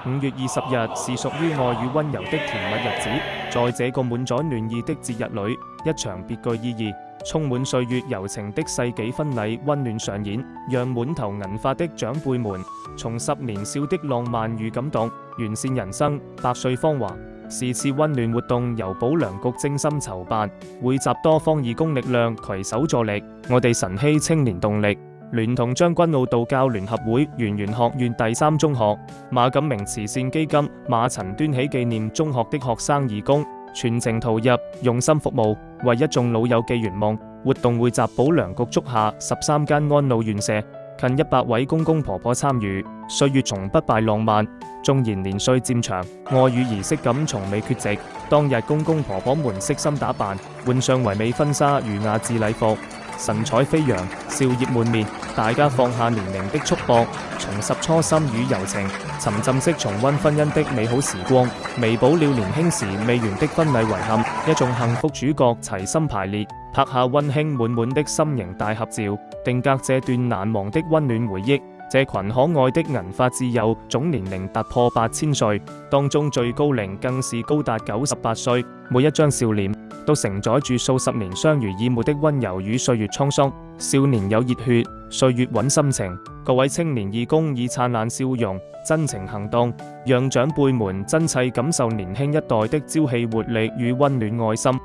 5月20日是屬於愛與溫柔的甜蜜日子，在這個滿咗暖意的節日裏，一場別具意義、充滿歲月柔情的世紀婚禮溫暖上演，讓滿頭銀髮的長輩們重拾年少的浪漫與感動，完善人生，百歲芳華。是次溫暖活動由保良局精心籌辦，匯集多方義工力量，攜手助力。我哋晨曦青年動力聯同將軍澳道教聯合會圓玄學院第3中學、馬錦明慈善基金、馬陳端喜紀念中學的學生義工，全程投入，用心服務，為一眾老友記圓夢。活動匯集保良局足下13間安老院舍，近100位公公婆婆參與。歲月從不敗浪漫，縱然年歲漸長，愛與儀式感從未缺席。當日公公婆婆們悉心打扮，換上唯美婚紗與雅致禮服，神采飛揚，笑靨滿面。大家放下年齡的束縛，重拾初心與柔情，沉浸式重溫婚姻的美好時光，彌補了年輕時未完的婚禮遺憾。一眾幸福主角齊心排列，拍下溫馨滿滿的心形大合照，定格這段難忘的溫暖回憶。這群可愛的銀髮摯友總年齡突破8000歲，當中最高齡更是高達98歲。每一張笑臉都承載住數十年相濡以沫的溫柔與歲月滄桑。少年有熱血，歲月穩心情。各位青年義工以燦爛笑容、真情行動，讓長輩們真切感受年輕一代的朝氣活力與溫暖愛心。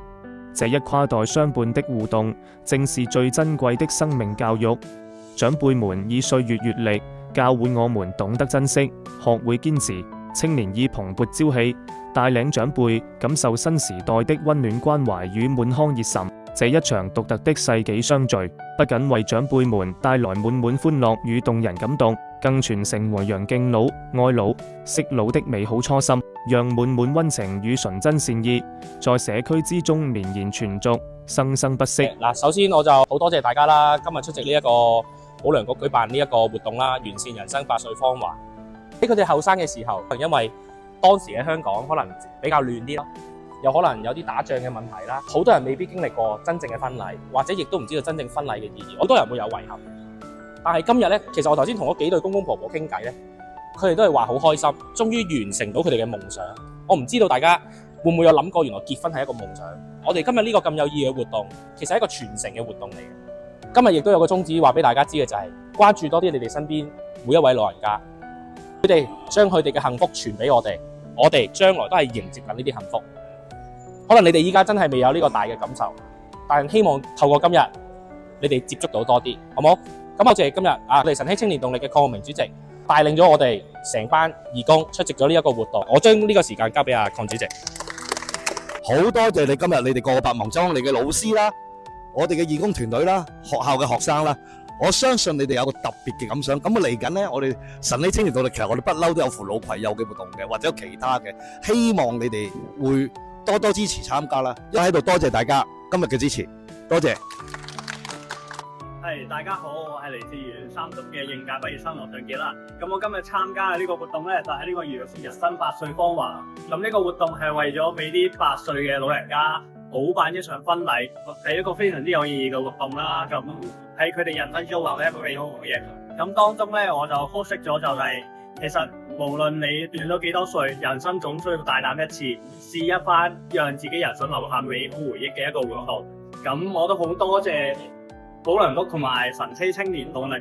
這一跨代相伴的互動，正是最珍貴的生命教育。長輩們以歲月閱歷教會我們懂得珍惜，學會堅持；青年以蓬勃朝氣帶領長輩感受新時代的溫暖關懷與滿腔熱忱。這一場獨特的世紀相聚，不僅為長輩們帶來滿滿歡樂與動人感動，更傳承弘揚敬老、愛老、惜老的美好初心，讓滿滿溫情與純真善意在社區之中綿延傳續，生生不息。首先我就好多謝大家啦，今日出席呢一個保良局舉辦呢一個活動啦，完善人生百歲芳華。喺佢哋後生嘅時候，因為當時嘅香港可能比較亂啲咯，有可能有啲打仗嘅問題啦，好多人未必經歷過真正嘅婚禮，或者亦都唔知道真正婚禮嘅意義，好多人會有遺憾。但係今日呢，其實我頭先同嗰幾對公公婆婆傾偈呢，佢哋都係話好開心，終於完成到佢哋嘅夢想。我唔知道大家會唔會有諗過，原來結婚係一個夢想。我哋今日呢個咁有意義嘅活動，其實係一個傳承嘅活動嚟嘅。今日亦都有個宗旨話俾大家知嘅，就係關注多啲你哋身邊每一位老人家，佢哋將佢哋嘅幸福傳俾我哋將來都係迎接緊呢啲幸福。可能你哋依家真係未有呢個大嘅感受，但係希望透過今日你哋接觸到多啲，好冇？咁我哋今日我哋晨曦青年動力嘅鄺浩明主席帶領咗我哋成班義工出席咗呢一個活動，我將呢個時間交俾阿鄺主席。好多謝你今日你哋個個百忙中，你嘅老師啦，我哋嘅義工團隊啦，學校嘅學生啦，我相信你哋有個特別嘅感想。咁嚟緊呢，我哋晨曦青年動力其實我哋不嬲都有扶老攜幼嘅活動嘅，或者有其他嘅，希望你哋會多多支持參加啦。因為喺度多謝大家今日嘅支持，多謝。大家好，我係嚟自圓玄3中嘅應屆畢業生羅俊傑啦。咁我今日參加嘅呢個活動咧，就係呢個人生百歲芳華。咁呢個活動係為咗俾啲8歲嘅老人家補辦一場婚禮，係一個非常之有意義嘅活動啦。咁喺佢哋人生中留一個美好回憶。咁當中咧，我就學識咗就係，其實無論你斷咗幾多歲，人生總需要大膽一次，試一番讓自己人生留下美好回憶嘅一個活動。咁我都好多謝保良局同埋晨曦青年動力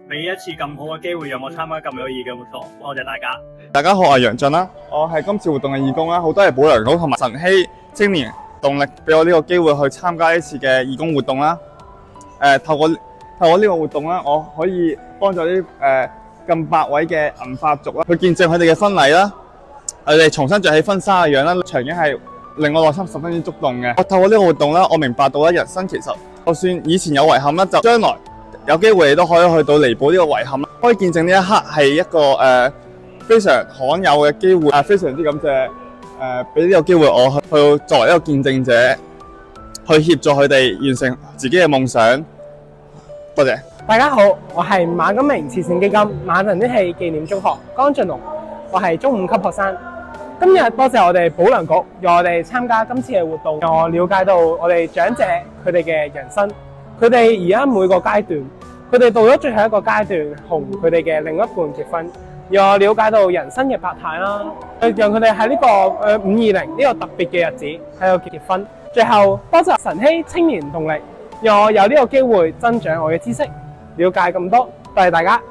俾一次咁好嘅機會，讓我參加咁有意義嘅活動。多謝大家。大家好，我係楊俊啦，我係今次活動嘅義工啦。好多謝保良局同埋晨曦青年動力俾我呢個機會去參加呢次嘅義工活動啦。透過呢個活動啦，我可以幫助啲近100位嘅銀髮族啦，去見證佢哋嘅婚禮啦。佢哋重新着起婚紗嘅樣啦，場景係令我內心十分之觸動嘅。我透過呢個活動啦，我明白到咧，人生其實就算以前有遺憾啦，就將來有機會你都可以去到彌補呢個遺憾啦。可以見證呢一刻係一個非常罕有嘅機會，非常之感謝俾呢個機會我去作為一個見證者，去協助佢哋完成自己嘅夢想。多謝。大家好，我係馬錦明慈善基金馬陳端喜紀念中學江俊龍，我係中5級學生。今日多謝我哋保良局讓我哋參加今次嘅活動，讓我了解到我哋長者佢哋嘅人生，佢哋而家每個階段，佢哋到咗最後一個階段，同佢哋嘅另一半結婚，讓我了解到人生嘅百態啦，讓佢哋喺呢個520呢個特別嘅日子喺度結婚。最後多謝晨曦青年動力，讓我有呢個機會增長我嘅知識，了解咁多，多謝大家。